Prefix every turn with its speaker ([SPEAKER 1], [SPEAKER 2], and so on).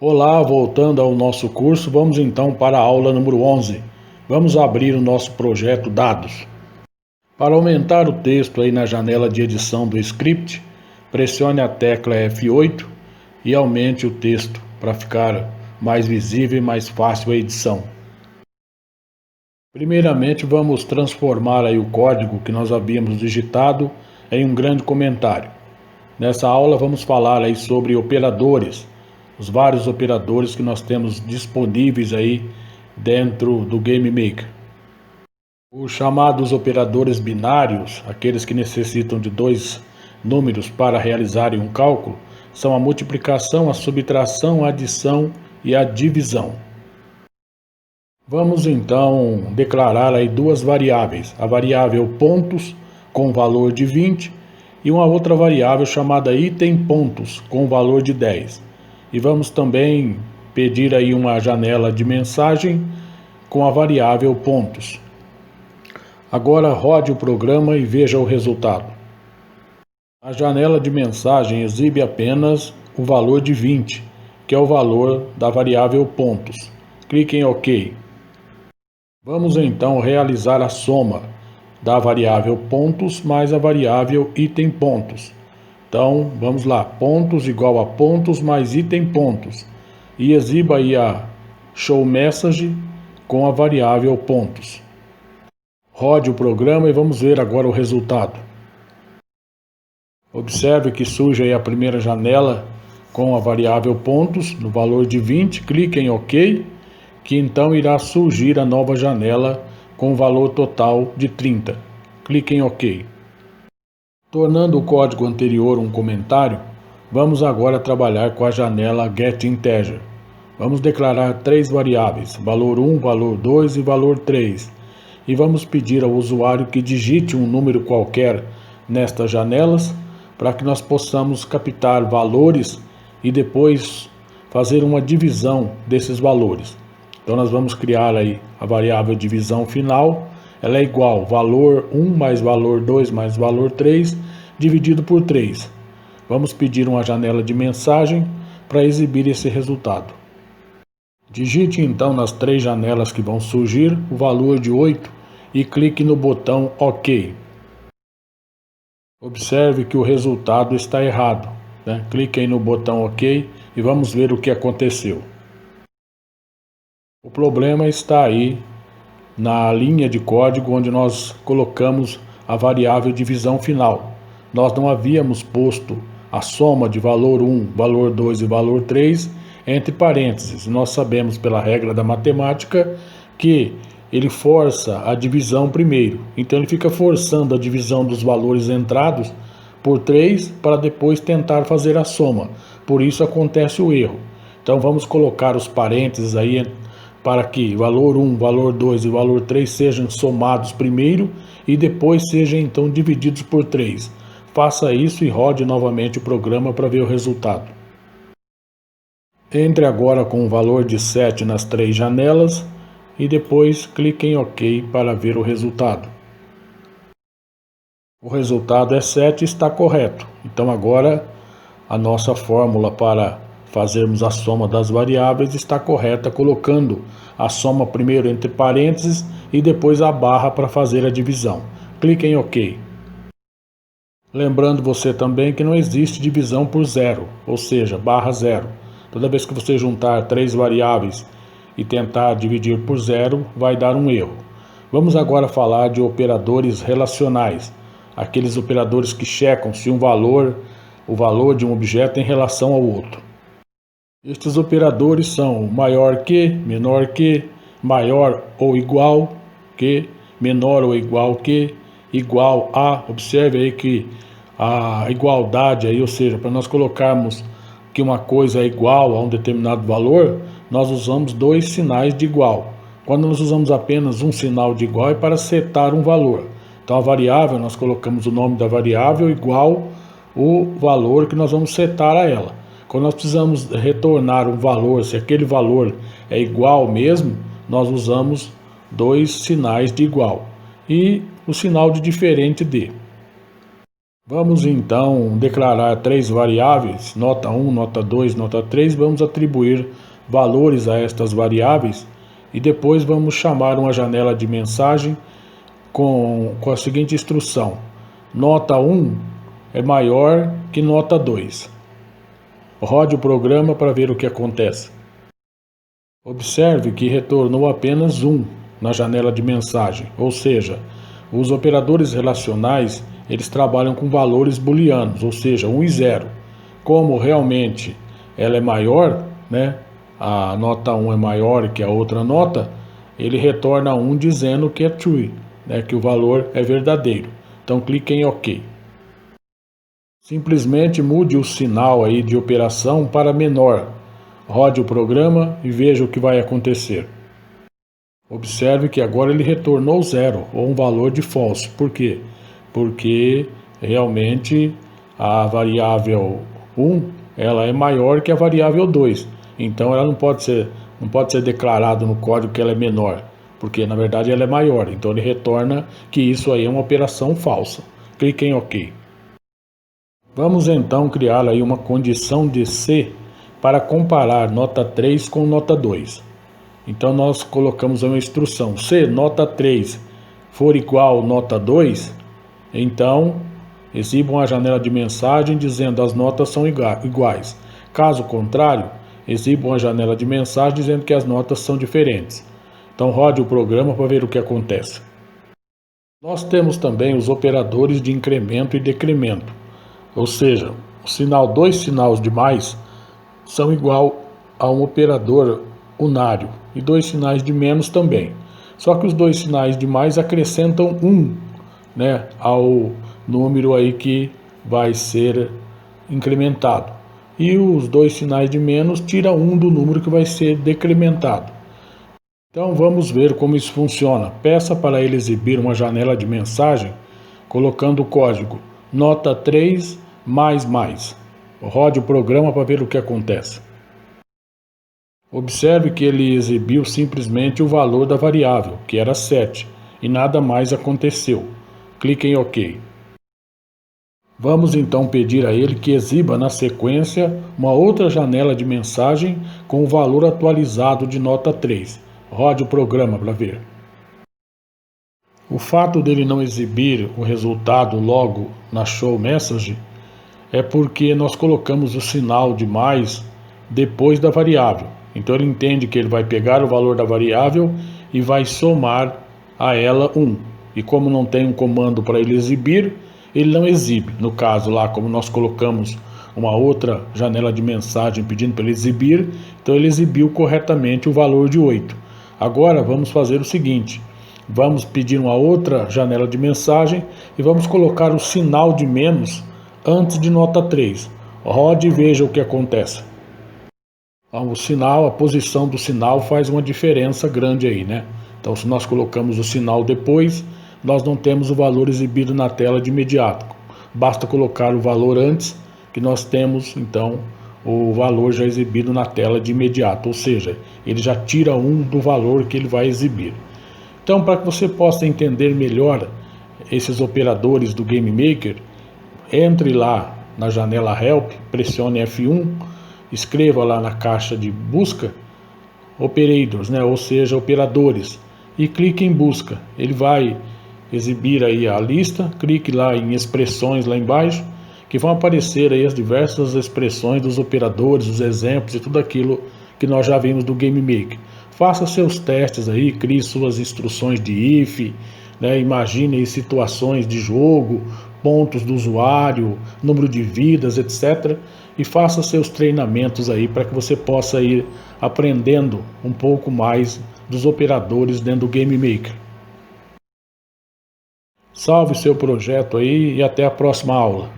[SPEAKER 1] Olá, voltando ao nosso curso, vamos então para a aula número 11. Vamos abrir o nosso projeto Dados. Para aumentar o texto aí na janela de edição do script, pressione a tecla F8 e aumente o texto para ficar mais visível e mais fácil a edição. Primeiramente, vamos transformar aí o código que nós havíamos digitado em um grande comentário. Nessa aula vamos falar aí sobre operadores, os vários operadores que nós temos disponíveis aí dentro do Game Maker. Os chamados operadores binários, aqueles que necessitam de dois números para realizarem um cálculo, são a multiplicação, a subtração, a adição e a divisão. Vamos então declarar aí duas variáveis, a variável pontos com valor de 20 e uma outra variável chamada item pontos com valor de 10. E vamos também pedir aí uma janela de mensagem com a variável pontos. Agora rode o programa e veja o resultado. A janela de mensagem exibe apenas o valor de 20, que é o valor da variável pontos. Clique em OK. Vamos então realizar a soma da variável pontos mais a variável item pontos. Então, vamos lá, pontos igual a pontos mais item pontos. E exiba aí a showMessage com a variável pontos. Rode o programa e vamos ver agora o resultado. Observe que surge aí a primeira janela com a variável pontos no valor de 20. Clique em OK, que então irá surgir a nova janela com o valor total de 30. Clique em OK. Tornando o código anterior um comentário, vamos agora trabalhar com a janela getInteger. Vamos declarar três variáveis, valor 1, valor 2 e valor 3. E vamos pedir ao usuário que digite um número qualquer nestas janelas para que nós possamos captar valores e depois fazer uma divisão desses valores. Então nós vamos criar aí a variável divisão final. Ela é igual valor 1 mais valor 2 mais valor 3 dividido por 3. Vamos pedir uma janela de mensagem para exibir esse resultado. Digite então nas três janelas que vão surgir o valor de 8 e clique no botão OK. Observe que o resultado está errado, né? Clique aí no botão OK e vamos ver o que aconteceu. O problema está aí na linha de código onde nós colocamos a variável divisão final. Nós não havíamos posto a soma de valor 1, valor 2 e valor 3 entre parênteses. Nós sabemos pela regra da matemática que ele força a divisão primeiro. Então ele fica forçando a divisão dos valores entrados por 3 para depois tentar fazer a soma. Por isso acontece o erro. Então vamos colocar os parênteses aí para que valor 1, valor 2 e valor 3 sejam somados primeiro e depois sejam então divididos por 3. Faça isso e rode novamente o programa para ver o resultado. Entre agora com o valor de 7 nas três janelas e depois clique em OK para ver o resultado. O resultado é 7 e está correto. Então agora a nossa fórmula para fazermos a soma das variáveis está correta, colocando a soma primeiro entre parênteses e depois a barra para fazer a divisão. Clique em OK. Lembrando você também que não existe divisão por zero, ou seja, barra zero. Toda vez que você juntar três variáveis e tentar dividir por zero, vai dar um erro. Vamos agora falar de operadores relacionais, aqueles operadores que checam se o valor de um objeto em relação ao outro. Estes operadores são maior que, menor que, maior ou igual que, menor ou igual que, igual a. Observe aí que a igualdade aí, ou seja, para nós colocarmos que uma coisa é igual a um determinado valor, nós usamos dois sinais de igual. Quando nós usamos apenas um sinal de igual é para setar um valor. Então a variável, nós colocamos o nome da variável igual o valor que nós vamos setar a ela. Quando nós precisamos retornar um valor, se aquele valor é igual mesmo, nós usamos dois sinais de igual e o sinal de diferente de. Vamos então declarar três variáveis, nota 1, nota 2, nota 3, vamos atribuir valores a estas variáveis e depois vamos chamar uma janela de mensagem com a seguinte instrução: nota 1 é maior que nota 2. Rode o programa para ver o que acontece. Observe que retornou apenas 1 na janela de mensagem, ou seja, os operadores relacionais eles trabalham com valores booleanos, ou seja, 1 e 0. Como realmente ela é maior, né, a nota 1 é maior que a outra nota, ele retorna 1 dizendo que é true, né, que o valor é verdadeiro. Então clique em OK. Simplesmente mude o sinal aí de operação para menor. Rode o programa e veja o que vai acontecer. Observe que agora ele retornou 0, ou um valor de false. Por quê? Porque realmente a variável 1 ela é maior que a variável 2. Então ela não pode ser declarado no código que ela é menor, porque na verdade ela é maior. Então ele retorna que isso aí é uma operação falsa. Clique em OK. Vamos então criar aí uma condição de C para comparar nota 3 com nota 2. Então nós colocamos uma instrução: se nota 3 for igual nota 2, então exiba uma janela de mensagem dizendo as notas são iguais. Caso contrário, exiba uma janela de mensagem dizendo que as notas são diferentes. Então rode o programa para ver o que acontece. Nós temos também os operadores de incremento e decremento, ou seja, o sinal 2 sinais de mais são igual a um operador unário e 2 sinais de menos também. Só que os 2 sinais de mais acrescentam 1, né, ao número aí que vai ser incrementado. E os 2 sinais de menos tira 1 do número que vai ser decrementado. Então vamos ver como isso funciona. Peça para ele exibir uma janela de mensagem colocando o código nota 3 mais. Rode o programa para ver o que acontece. Observe que ele exibiu simplesmente o valor da variável, que era 7, e nada mais aconteceu. Clique em OK. Vamos então pedir a ele que exiba na sequência uma outra janela de mensagem com o valor atualizado de nota 3. Rode o programa para ver. O fato dele não exibir o resultado logo na show message é porque nós colocamos o sinal de mais depois da variável. Então ele entende que ele vai pegar o valor da variável e vai somar a ela 1. E como não tem um comando para ele exibir, ele não exibe. No caso lá, como nós colocamos uma outra janela de mensagem pedindo para ele exibir, então ele exibiu corretamente o valor de 8. Agora vamos fazer o seguinte: vamos pedir uma outra janela de mensagem e vamos colocar o sinal de menos antes de nota 3. Rode e veja o que acontece. O sinal, a posição do sinal faz uma diferença grande aí, né? Então se nós colocamos o sinal depois, nós não temos o valor exibido na tela de imediato. Basta colocar o valor antes, que nós temos então o valor já exibido na tela de imediato, ou seja, ele já tira 1 do valor que ele vai exibir. Então, para que você possa entender melhor esses operadores do GameMaker, entre lá na janela Help, pressione F1, escreva lá na caixa de busca Operators, né, ou seja, operadores, e clique em busca. Ele vai exibir aí a lista, clique lá em expressões lá embaixo, que vão aparecer aí as diversas expressões dos operadores, os exemplos e tudo aquilo que nós já vimos do GameMaker. Faça seus testes aí, crie suas instruções de if, né, imagine aí situações de jogo, pontos do usuário, número de vidas, etc. E faça seus treinamentos aí para que você possa ir aprendendo um pouco mais dos operadores dentro do GameMaker. Salve seu projeto aí e até a próxima aula.